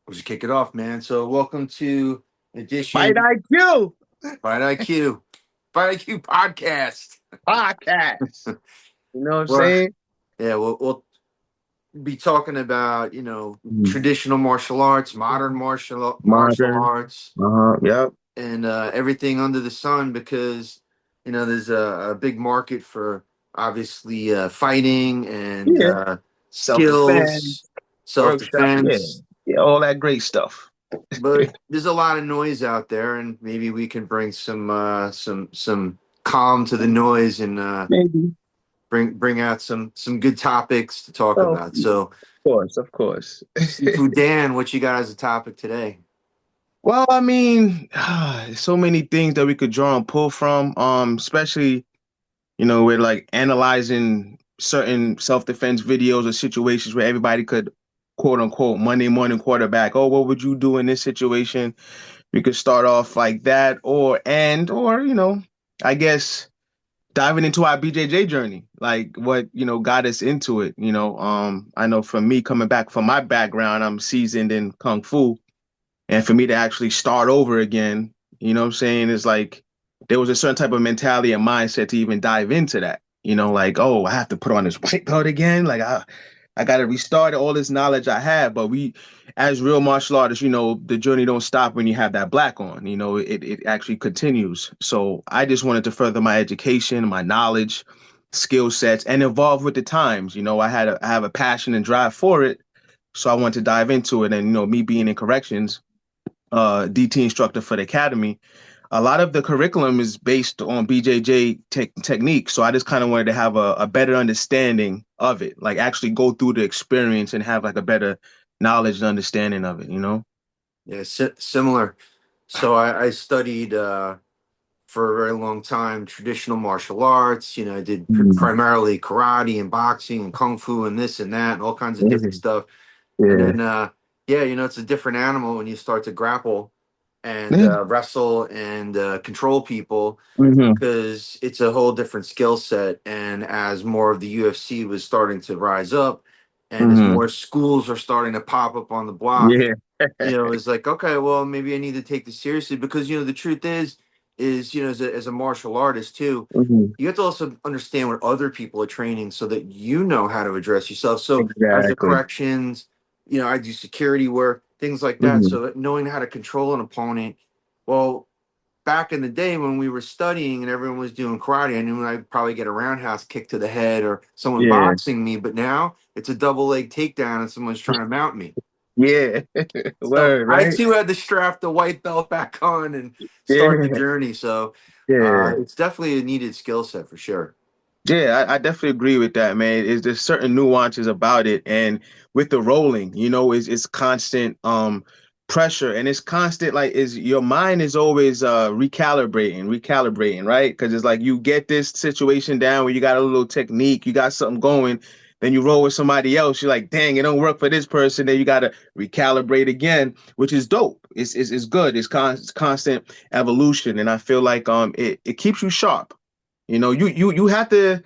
We'll just kick it off, man. So, welcome to Fight edition IQ Fight IQ, Fight IQ podcast. podcast. You know what I'm Well, saying? yeah, we'll be talking about Mhm. traditional martial arts, modern martial Modern. arts, Yep. and everything under the sun because there's a big market for obviously fighting and Yeah. Self-defense, skills, self workshop. Yeah. defense. Yeah. All that great stuff. But there's a lot of noise out there, and maybe we can bring some calm to the noise and Maybe. bring out some good topics to talk Oh, about. of So, course. Of course. Seafood Dan, what you got as a topic today? Well, I mean, so many things that we could draw and pull from, especially, with like analyzing certain self-defense videos or situations where everybody could quote unquote Monday morning quarterback. Oh, what would you do in this situation? We could start off like that, or I guess diving into our BJJ journey, like what got us into it. I know for me, coming back from my background, I'm seasoned in kung fu, and for me to actually start over again, what I'm saying, is like there was a certain type of mentality and mindset to even dive into that. Like, oh, I have to put on this white belt again. Like I got to restart all this knowledge I have. But we, as real martial artists, the journey don't stop when you have that black on. It actually continues. So I just wanted to further my education, my knowledge, skill sets, and evolve with the times. I have a passion and drive for it. So I wanted to dive into it. And, me being in corrections, DT instructor for the academy, a lot of the curriculum is based on BJJ technique. So I just kind of wanted to have a better understanding of it, like actually go through the experience and have like a better knowledge and understanding of it. Yeah, similar. So I studied for a very long time traditional martial arts. I did Mm. primarily karate and boxing and kung fu and this and that and all kinds of different Yeah. stuff. And Yeah. then, yeah, it's a different animal when you start to grapple and Yeah. wrestle and control people Hmm. because it's a whole different skill set. And as more of the UFC was starting to rise up, and as Hmm. more schools are starting to pop up on the block, Yeah. it's like, okay, well, maybe I need to take this seriously because the truth is as a martial artist too, Hmm. you have to also understand what other people are training so that you know how to address yourself. So as a Exactly. corrections, I do security work, things like that. Hmm. So knowing how to control an opponent, well, back in the day when we were studying and everyone was doing karate, I knew I'd probably get a roundhouse kick to the head or someone Yeah. boxing me. But now it's a double leg takedown and someone's trying to mount me. Yeah. So Word, I right? too had to strap the white belt back on and start the Yeah. journey. So Yeah. it's definitely a needed skill set for sure. Yeah, I definitely agree with that, man. Is there's certain nuances about it, and with the rolling, it's constant pressure, and it's constant, like, is your mind is always recalibrating, right? Because it's like you get this situation down where you got a little technique, you got something going, then you roll with somebody else, you're like, dang, it don't work for this person, then you got to recalibrate again, which is dope. It's good. It's constant evolution, and I feel like it keeps you sharp. You have to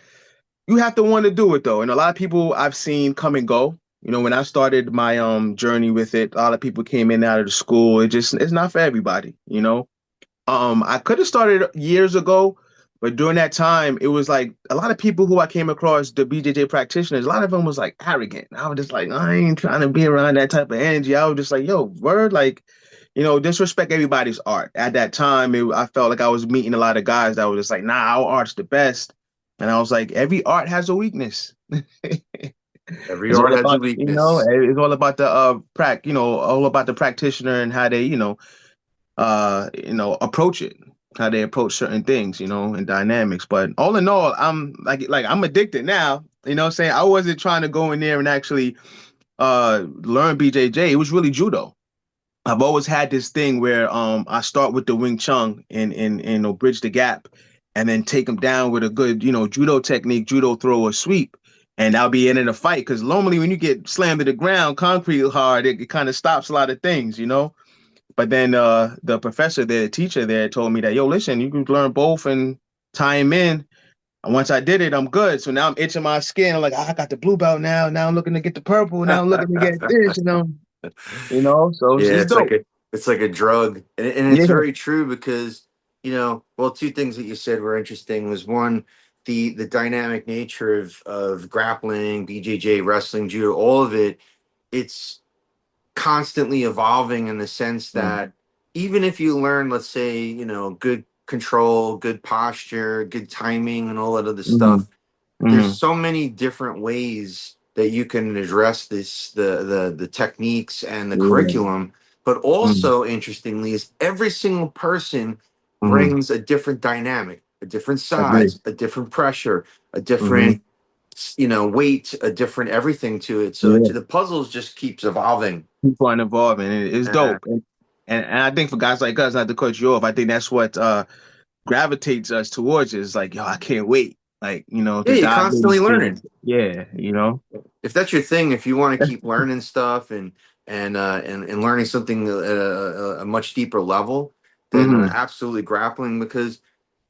want to do it though. And a lot of people I've seen come and go. When I started my journey with it, a lot of people came in and out of the school. It's not for everybody. I could have started years ago, but during that time, it was like a lot of people who I came across, the BJJ practitioners, a lot of them was like arrogant. I was just like, I ain't trying to be around that type of energy. I was just like, yo, word, like, disrespect everybody's art. At that time, I felt like I was meeting a lot of guys that was just like, nah, our art's the best. And I was like, every art has a weakness. Every It's art all has a about, weakness. it's all about the all about the practitioner and how they, approach it, how they approach certain things, and dynamics. But all in all, I'm like I'm addicted now. What I'm saying? I wasn't trying to go in there and actually learn BJJ. It was really judo. I've always had this thing where I start with the Wing Chun and bridge the gap, and then take them down with a good judo technique, judo throw or sweep, and I'll be in a fight because normally when you get slammed to the ground, concrete hard, it kind of stops a lot of things. But then the professor there, the teacher there, told me that, yo, listen, you can learn both and tie them in. And once I did it, I'm good. So now I'm itching my skin. I'm like, I got the blue belt now. Now I'm looking to get the purple. Now I'm looking to get this. So Yeah, it's dope. it's like a drug, and it's Yeah. very true because well, two things that you said were interesting was one, the dynamic nature of grappling, BJJ, wrestling, judo, all of it. It's constantly evolving in the sense Mm-hmm. that even if you learn, let's say, good control, good posture, good timing, and all that other Mm-hmm. stuff, there's Mm-hmm. so many different ways that you can address the techniques and the Yeah. curriculum. But Mm-hmm. also interestingly is every single person Mm-hmm. brings a different dynamic, a different Agree. size, a different pressure, a Mm-hmm. different weight, a different everything to it. So Yeah. the puzzles just keeps evolving. Keep on evolving. It's uh, dope. And I think for guys like us, not to cut you off, I think that's what gravitates us towards it. It's like, yo, I can't wait. Like, yeah, to you're dive constantly into, learning. yeah. If that's your thing, if you want to keep learning stuff and learning something at a much deeper level, then Hmm. absolutely grappling, because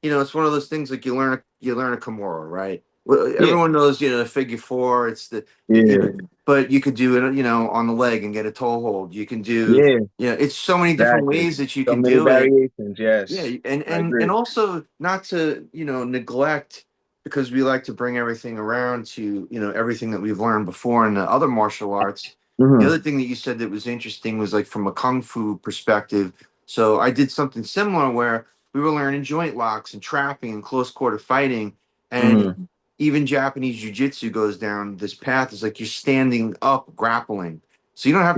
it's one of those things like you learn a Kimura, right? Well, Yeah. everyone knows figure four. It's Yeah. but you could do it on the leg and get a toe hold. You can do Yeah. it's so many different Exactly. ways that you So can many do it. variations. Yeah, Yes. and I and agree. and also not to neglect, because we like to bring everything around to everything that we've learned before in the other martial arts. The Hmm. other thing that you said that was interesting was like from a kung fu perspective. So I did something similar where we were learning joint locks and trapping and close quarter fighting, and Hmm. even Japanese jiu-jitsu goes down this path. It's like you're standing up grappling, so Yeah. you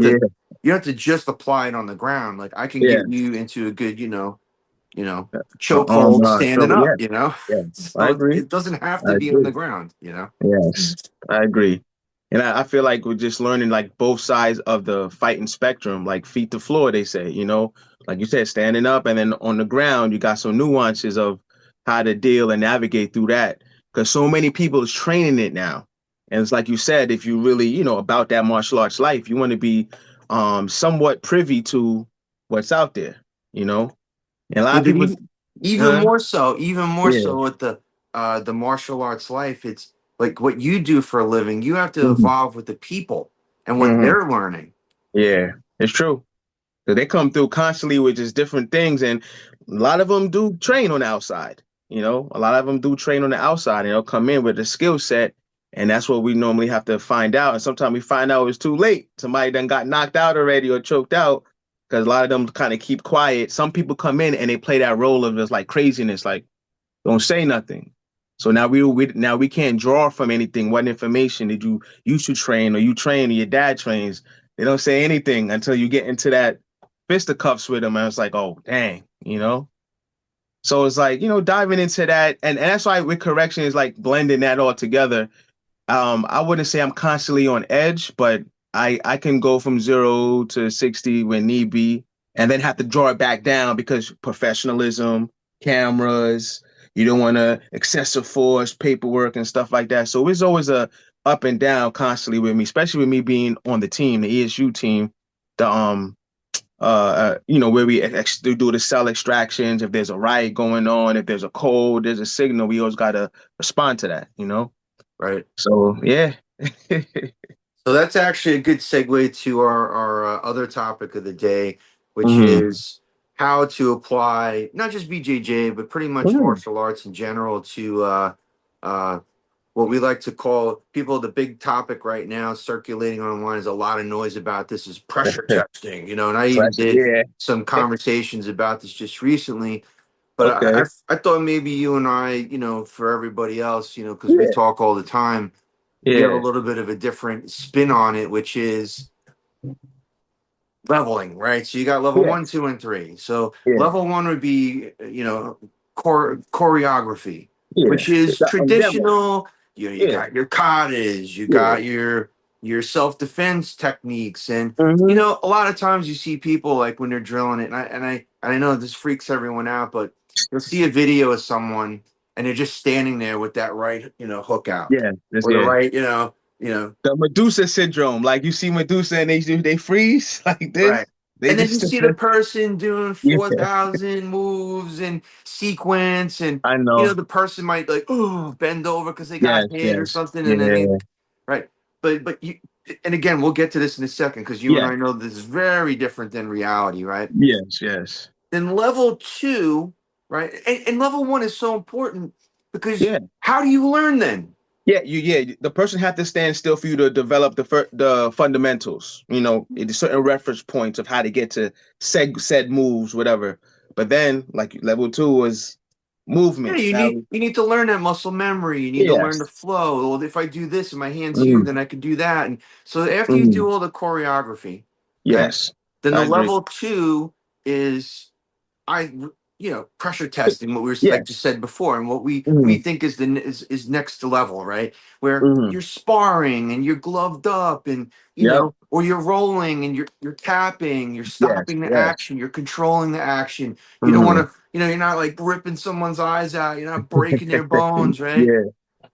don't have to just apply it on the ground. Like I can Yeah. get you into a good On chokehold standing show. up, Yeah. Yeah. I so agree. it doesn't have I to be on the agree. ground. Yes, I agree. And I feel like we're just learning like both sides of the fighting spectrum, like feet to floor, they say, like you said, standing up, and then on the ground, you got some nuances of how to deal and navigate through that. Because so many people is training it now. And it's like you said, if you really, about that martial arts life, you want to be somewhat privy to what's out there, you know? And a lot Yeah, of but people, even uh, more so, yeah. with the martial arts life, it's like what you do for a living. You have to Hmm. evolve with the people and what Hmm. they're learning. Yeah, it's true. So they come through constantly with just different things, and a lot of them do train on the outside. A lot of them do train on the outside, and they'll come in with a skill set, and that's what we normally have to find out. And sometimes we find out it's too late. Somebody done got knocked out already or choked out, because a lot of them kind of keep quiet. Some people come in and they play that role of just like craziness, like don't say nothing. So now we can't draw from anything. What information did you used to train, or you train, or your dad trains? They don't say anything until you get into that fisticuffs with them, and it's like, oh dang. So it's like, diving into that, and that's why with correction is like blending that all together. I wouldn't say I'm constantly on edge, but I can go from 0 to 60 when need be, and then have to draw it back down because professionalism, cameras, you don't want to excessive force, paperwork, and stuff like that. So it's always a up and down constantly with me, especially with me being on the team, the ESU team, the where we do the cell extractions. If there's a riot going on, if there's a code, there's a signal, we always gotta respond to that. Right. So yeah. So that's actually a good segue to our other topic of the day, which Hmm. is how to apply not just BJJ, but pretty much Hmm. martial arts in general to uh, what we like to call people. The big topic right now circulating online is a lot of noise about this is pressure testing, and I even Pressure, did yeah. some conversations about this just recently. But I, Okay. I, I thought maybe you and I, for everybody else, because we Yeah. talk all the time, we have a Yeah. little bit of a different spin on it, which is leveling, right? So you got level Yeah. one, two, and three. So Yeah. level one would be, choreography, Yeah. which is On demo. traditional. You Yeah. got your katas, you Yeah. got your self defense techniques, and Hmm. a lot of times you see people like when they're drilling it, and I know this freaks everyone out, but you'll see a video of someone and they're just standing there with that right, hook out, Yeah. This, or the yeah. right, you know, The Medusa syndrome. Like you see Medusa and they freeze like this. right. They And then you just see the person doing yeah. 4,000 moves and sequence, and I know. the person might like bend over because they got Yes. hit or Yes. something, and then Yeah. right. But and again, we'll get to this in a second because you and Yeah. I know this is very different than reality, right? Yes. Yes. Then level two, right? And level one is so important because Yeah. how do you learn then? Yeah. The person had to stand still for you to develop the fundamentals. It's certain reference points of how to get to said moves, whatever. But then, like level two was Yeah, movement. That was you need to learn that muscle memory. You need to learn the yes. flow. Well, if I do this and my hands here, Mm, then I can do that. And so after you mm, do all the choreography, okay, yes. then I the agree. level two is I pressure testing what we were like Yes. just said before, and what we Mm, think is is next level, right? Where mm, you're sparring and you're gloved up, and yep. or you're rolling and you're tapping, you're Yes. stopping the Yes. action, you're controlling the action. You don't want Mm. to, you're not like ripping someone's eyes out, you're not breaking their bones, right? Yeah.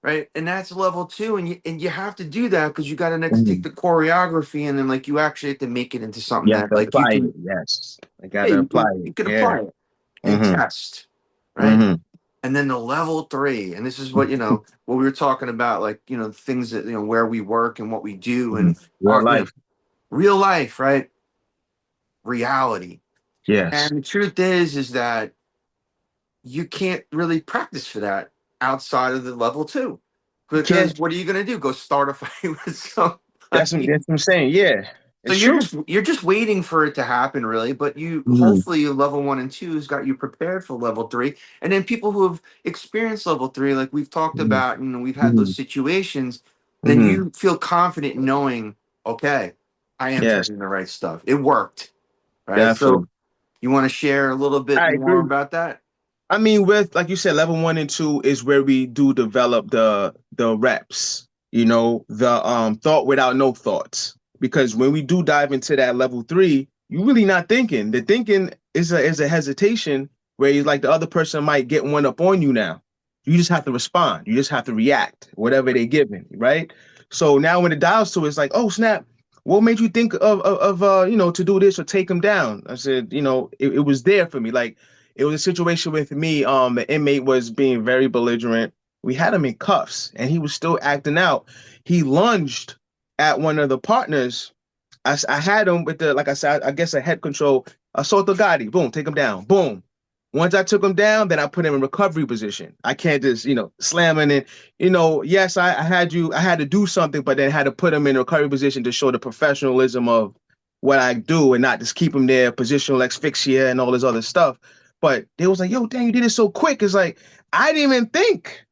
Right, and that's level two, and you have to do that because you got to next take Mm. the choreography, and then like you actually have to make it into something You have that to like you apply it. can, Yes. I yeah, gotta apply you it. can Yeah. apply it and Mm-hmm. test, right? Mm-hmm. And then the level three, and this is what what we were talking about, like things that where we work and what we do, Hmm. and Real our life. real life, right? Reality. Yes. And the truth is that you can't really practice for that outside of the level two, You because can't. what are you going to do? Go start a fight with That's what, somebody? that's what I'm saying. Yeah. So It's true. you're just waiting for it to happen, really. But you Hmm. hopefully level one and two has got you prepared for level three, and then people who have experienced level three, like we've talked Hmm. about, and we've had Hmm. those situations, then Hmm. you feel confident knowing, okay, I am Yes. training the right stuff. It worked, right? So Definitely. you want to share a little bit I more agree. about that? I mean, with like you said, level one and two is where we do develop the reps, the thought without no thoughts. Because when we do dive into that level three, you really not thinking. The thinking is a hesitation where you like the other person might get one up on you now. You just have to respond. You just have to react, whatever they're giving, right? So now when it dials to it's like, oh snap, what made you think of to do this or take him down? I said, it was there for me. Like it was a situation with me. The inmate was being very belligerent. We had him in cuffs, and he was still acting out. He lunged at one of the partners. I had him with the, like I said, I guess a head control. Assault the Gotti. Boom, take him down. Boom. Once I took him down, then I put him in recovery position. I can't just, slam him in. Yes, I had to do something, but then had to put him in recovery position to show the professionalism of what I do and not just keep him there, positional asphyxia and all this other stuff. But they was like, yo, dang, you did it so quick. It's like, I didn't even think.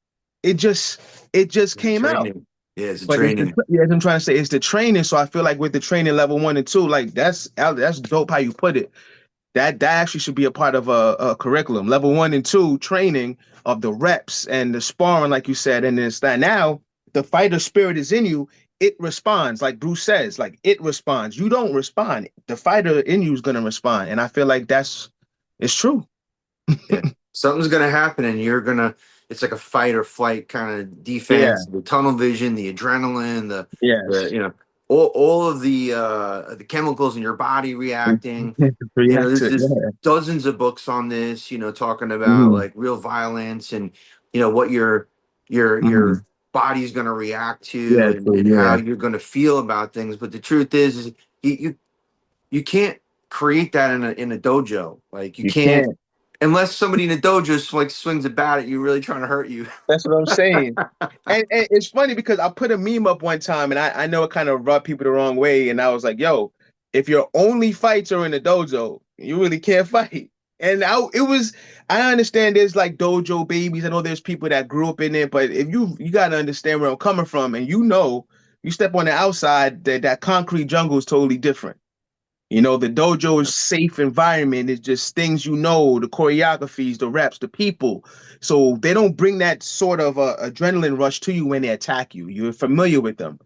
It just it just It's a came out. training. Yeah, it's a But it's the training. yeah, as I'm trying to say, it's the training. So I feel like with the training level one and two, like that's dope how you put it. That actually should be a part of a curriculum. Level one and two training of the reps and the sparring, like you said, and it's that now the fighter spirit is in you. It responds, like Bruce says, like it responds. You don't respond. The fighter in you is gonna respond, and I feel like it's true. Yeah. Something's gonna happen and you're gonna it's like a fight or flight kind of Yeah. defense, the tunnel vision, the adrenaline, the Yes. all of the chemicals in your body reacting. React to it. There's Yeah. dozens of books on this, talking about Hmm. like real violence and what your Hmm. body's gonna react to Yeah. So and how yeah, you're gonna feel about things. But the truth is you can't create that in a dojo. Like you you can't can't. unless somebody in the dojo like swings a bat at you, really trying to hurt you. That's what I'm saying. And it's funny because I put a meme up one time and I know it kind of rubbed people the wrong way. And I was like, yo, if your only fights are in the dojo, you really can't fight. And I understand there's like dojo babies. I know there's people that grew up in it, but if you gotta understand where I'm coming from, and you step on the outside, that concrete jungle is totally different. The dojo is safe environment. It's just things the choreographies, the reps, the people. So they don't bring that sort of adrenaline rush to you when they attack you. You're familiar with them,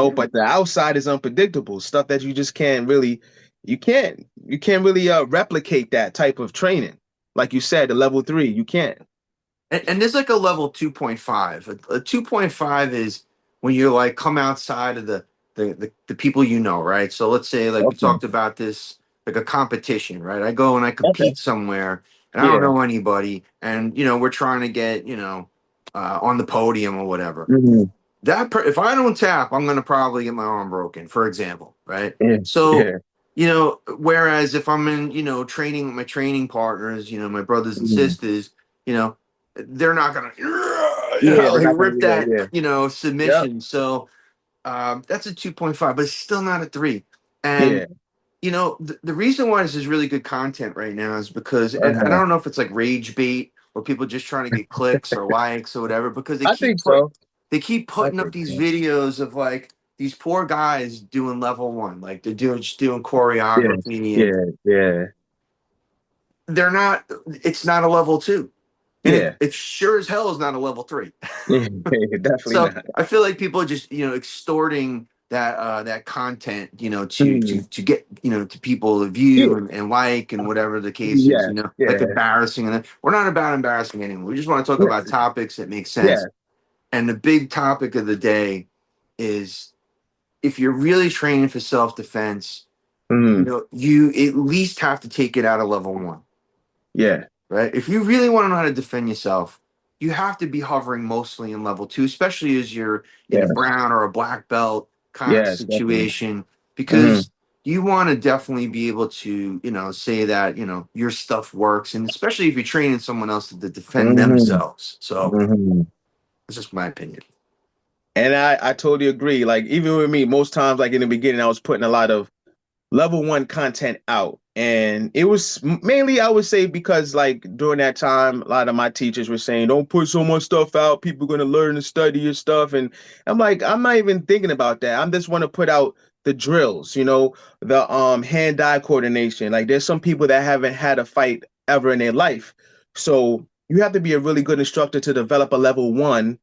Yeah. but the outside is unpredictable. Stuff that you just can't really, you can't really replicate that type of training. Like you said, the level three, you can't. And there's like a level 2.5. A 2.5 is when you like come outside of the people right? So let's say like we Okay. talked about this like a competition, right? I go and I Okay. compete somewhere and I don't Yeah. know anybody and we're trying to get, on the podium or whatever. Hmm. if I don't tap, I'm gonna probably get my arm broken, for example, right? Yeah, So, yeah. whereas if I'm in, training with my training partners, my brothers and Mhm. sisters, you know, they're not gonna, Yeah, they're like not gonna rip be like, that, yeah. Yep. submission. So, that's a 2.5, but it's still not a three. And Yeah. the reason why this is really good content right now is because, and I Uh-huh. don't know if it's like rage bait or people just trying to get clicks or likes or whatever, because I think so. they keep I putting up think these so. videos of like these poor guys doing level one, like they're just doing Yeah. choreography, and Yeah. Yeah. they're not. It's not a level two, and Yeah. it sure as hell is not a level three. Yeah. Definitely So not. I feel like people are just extorting that content, to Mm. get to people to Yeah. view and like and whatever the case is, Yes. like Yeah. embarrassing. And we're not about embarrassing anyone. We just want to talk Yeah. about topics that make Yeah. sense. And the big topic of the day is, if you're really training for self defense, Mm. you at least have to take it out of level one, Yeah. right? If you really want to know how to defend yourself, you have to be hovering mostly in level two, especially as you're in a Yes. brown or a black belt kind of Yes. Definitely. situation, Hmm. because you want to definitely be able to, say that, your stuff works. And especially if you're training someone else to defend Hmm. themselves. So Hmm. that's just my opinion. And I totally agree. Like even with me, most times, like in the beginning, I was putting a lot of level one content out. And it was mainly, I would say, because like during that time, a lot of my teachers were saying, don't put so much stuff out. People are going to learn and study your stuff. And I'm like, I'm not even thinking about that. I'm just want to put out the drills, the hand-eye coordination. Like there's some people that haven't had a fight ever in their life. So you have to be a really good instructor to develop a level one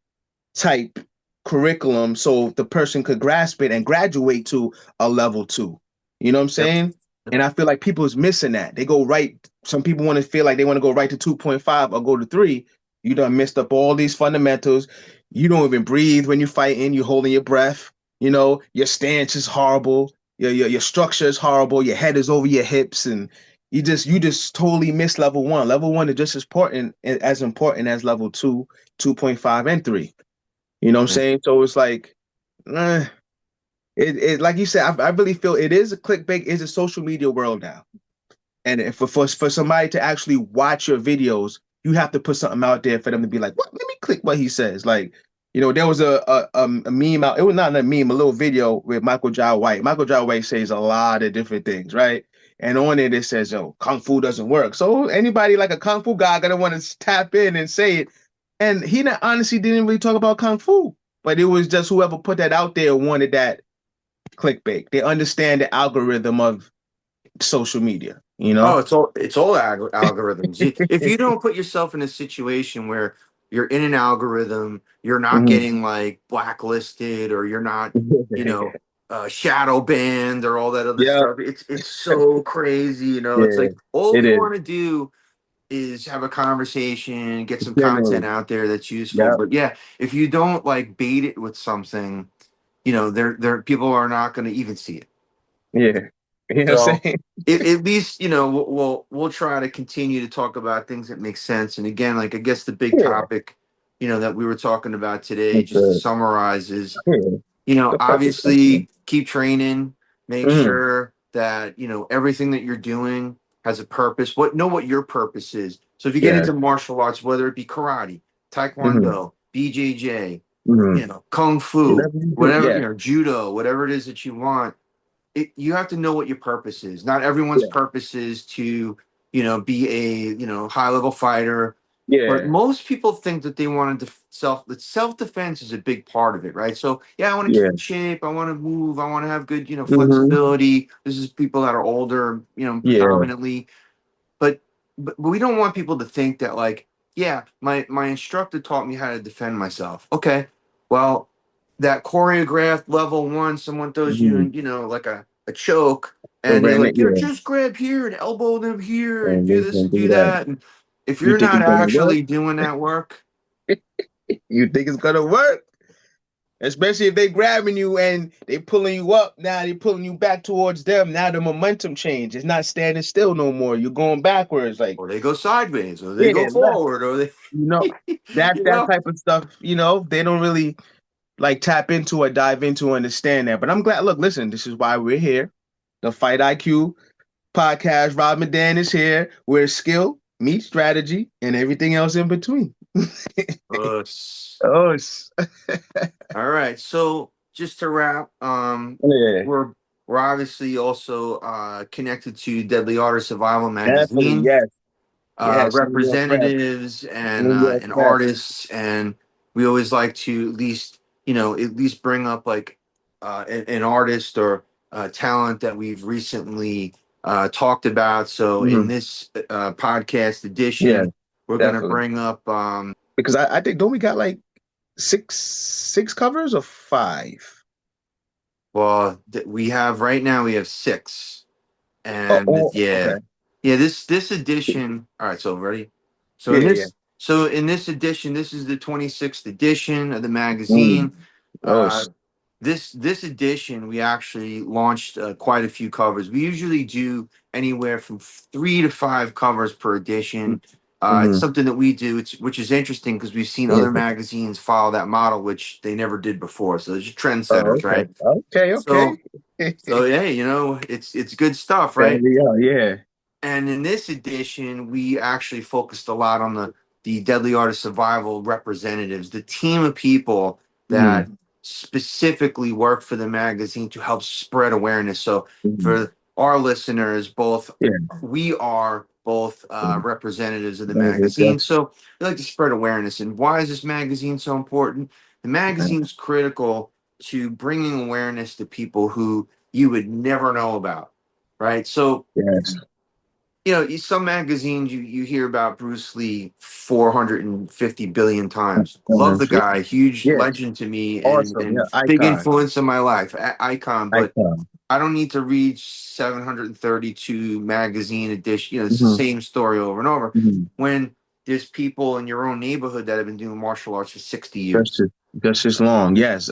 type curriculum so the person could grasp it and graduate to a level two. You know what I'm Yep. saying? And I feel like people is missing that. They go right. Some people want to feel like they want to go right to 2.5 or go to three. You done messed up all these fundamentals. You don't even breathe when you're fighting. You're holding your breath. Your stance is horrible. Your structure is horrible. Your head is over your hips, and you just totally miss level one. Level one is just as important as level two, 2.5, and three. You know what I'm saying? So it's like, eh, it like you said, I really feel it is a clickbait, is a social media world now. And if for somebody to actually watch your videos, you have to put something out there for them to be like, what? Let me click what he says. Like, there was a meme out. It was not a meme, a little video with Michael Jai White. Michael Jai White says a lot of different things, right? And on it says, "Yo, kung fu doesn't work." So anybody like a kung fu guy gonna want to tap in and say it. And he not, honestly didn't really talk about kung fu, but it was just whoever put that out there wanted that clickbait. They understand the algorithm of social media, you Oh, know? it's all algorithms. If you don't put yourself in a situation where you're in an algorithm, you're not Mhm. getting like blacklisted, or you're not, you know, shadow banned or all that other Yeah, stuff. It's so crazy. It's yeah, like all it we is. want to do is have a conversation, get some content Genuinely. out there that's useful. Yeah, But yeah, if you don't like bait it with something, there people are not going to even see it. yeah. You know what I'm So saying? at least we'll try to continue to talk about things that make sense. And again, like I guess the big Yeah, topic, that we were talking about today, that's just to good. summarize, is Yeah, the purpose of it. obviously keep training, make Mhm. sure that everything that you're doing has a purpose. Know what your purpose is. So if you get Yeah. into martial arts, whether it be karate, Hmm. taekwondo, BJJ, Hmm. kung fu, Whatever you do, whatever, yeah, judo, whatever it is that you want, you have to know what your purpose is. Not everyone's yeah, purpose is to, be a, high level fighter, but yeah, most people think that they want to that self defense is a big part of it, right? So yeah, I want to keep yeah. in shape, I want to move, I want to have good, Hmm. flexibility. This is people that are older, Yeah, predominantly, but but we don't want people to think that, like, yeah, my instructor taught me how to defend myself. Okay, well, that choreographed level one, someone throws you hmm. in, like a choke, and they're Over like, it, yeah. just grab here and elbow them here and And do they this can and do do that. that. And if You you're think not it's gonna work? actually doing that work, You think it's gonna work? Especially if they grabbing you and they pulling you up. Now they pulling you back towards them. Now the momentum change. It's not standing still no more. You're going backwards. Like, or they go sideways, or they yeah, go left. forward, or they, You know, that you that know. type of stuff, they don't really like tap into or dive into understand that. But I'm glad. Look, listen, this is why we're here. The Fight IQ podcast. Rob Madan is here, where skill meets strategy and everything else in between. Us. Oh, All right. So just to wrap, yeah, we're we're obviously also connected to Deadly Art of Survival definitely. magazine, Yes, yes. New York rep, representatives New York and rep. artists, and we always like to at least at least bring up like an artist or talent that we've recently talked about. So in Mhm. this podcast Yeah, edition, we're gonna definitely. bring up Because I think don't we got like six covers or five? well we have right now we have six. Oh, And oh, yeah, okay. yeah, this edition. All right, so ready. So Yeah, yeah. in this edition, this is the 26th edition of the Mm. magazine. Oh, Uh, this edition, we actually launched quite a few covers. We usually do anywhere from 3 to 5 covers per edition. It's mm-hmm. something that we do, which is interesting because we've seen Yeah. other magazines follow that model, which they never did before. So they're just Oh, trendsetters, okay. right? Okay, okay. So yeah, it's good stuff, There right? we go. Yeah. And in this edition, we actually focused a lot on the Deadly Art of Survival representatives, the team of people that Mm. specifically work for the magazine to help spread awareness. So Mm. for our listeners, both Yeah. we are both representatives of the That is magazine. So we like to spread awareness. And why is this magazine so important? The magazine's critical to bringing awareness to people who you would never know about, right? So yes. some magazines you hear about Bruce Lee 450 billion times. Love Mhm. the guy, huge Yeah. legend to me, Awesome. and Yeah. big Icon. influence in my life, icon. But Icon. I don't need to read 732 magazine edition. It's the Mm-hmm. same story over and over. Mm-hmm. When there's people in your own neighborhood that have been doing martial arts for 60 Just years. as, just as long. Yes.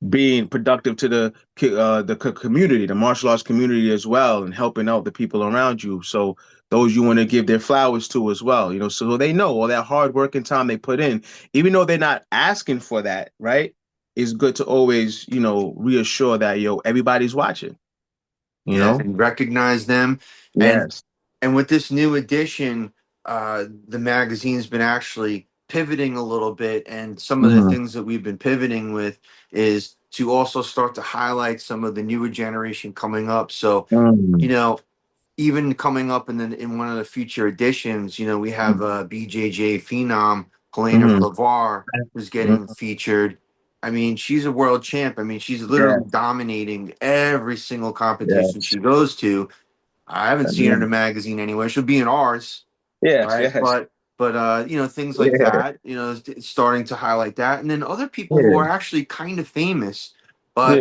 Being productive to the community, the martial arts community as well, and helping out the people around you. So those you want to give their flowers to as well, so they know all that hard work and time they put in, even though they're not asking for that, right? It's good to always, reassure that everybody's watching, you Yeah, know? and recognize them. And Yes. with this new edition, the magazine's been actually pivoting a little bit, and some of the Mm-hmm. things that we've been pivoting with is to also start to highlight some of the newer generation coming up. So, Mm-hmm. you know, even coming up in one of the future editions, we have BJJ phenom Helena Mm-hmm. Flavar who's getting featured. I mean, she's a world champ. I mean, she's literally Yes. dominating every single competition Yes. she goes to. I haven't seen her in a magazine anywhere. She'll be in ours, Yes. right? Yes. But things like Yeah. that, it's starting to highlight that. And then other people who Yeah. are actually kind of famous, but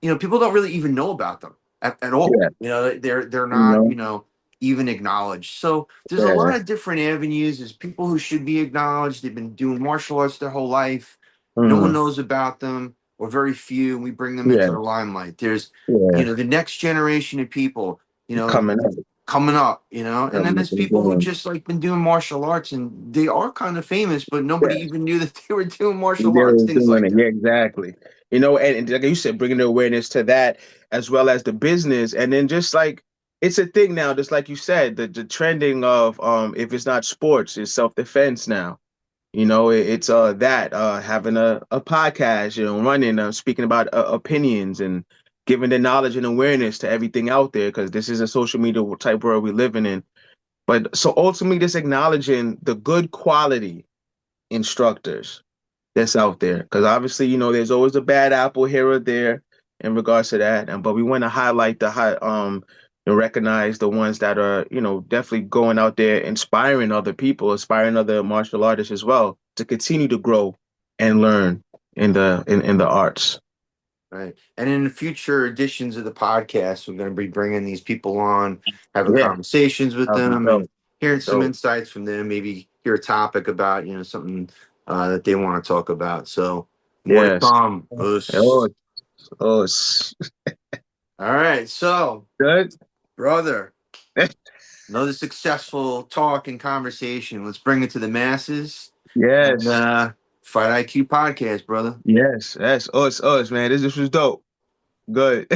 Yeah. people don't really even know about them at all. Yeah. They're You not, know? even acknowledged. So there's a Yeah. lot of different avenues. There's people who should be acknowledged. They've been doing martial arts their whole life. No one Mm-hmm. knows about them, or very few, and we bring them into Yeah. the limelight. There's, Yeah. the next generation of people, Coming up. coming up, and then Coming up there's and people who doing. just like been doing martial arts and they are kind of famous, but nobody Yeah. even knew that they were doing martial arts, They're things doing like it. Yeah, that. exactly. And like you said, bringing the awareness to that as well as the business. And then just like it's a thing now, just like you said, the trending of if it's not sports, it's self-defense now. It's that having a podcast, running, speaking about opinions and giving the knowledge and awareness to everything out there because this is a social media type world we're living in. But so ultimately, just acknowledging the good quality instructors that's out there because obviously, there's always a bad apple here or there in regards to that. And but we want to highlight the high and recognize the ones that are, definitely going out there inspiring other people, inspiring other martial artists as well to continue to grow and learn in the arts. Right. And in the future editions of the podcast, we're going to be bringing these people on, having Yeah, conversations with that'll be them and dope. hearing some Dope. insights from them, maybe hear a topic about, something that they want to talk about. So more to Yes. come. Oh, Us. oh, All right. So, good. brother, another successful talk and conversation. Let's bring it to the masses. And Yes. Fight IQ podcast, brother. Yes, that's us, man. This was dope. Good.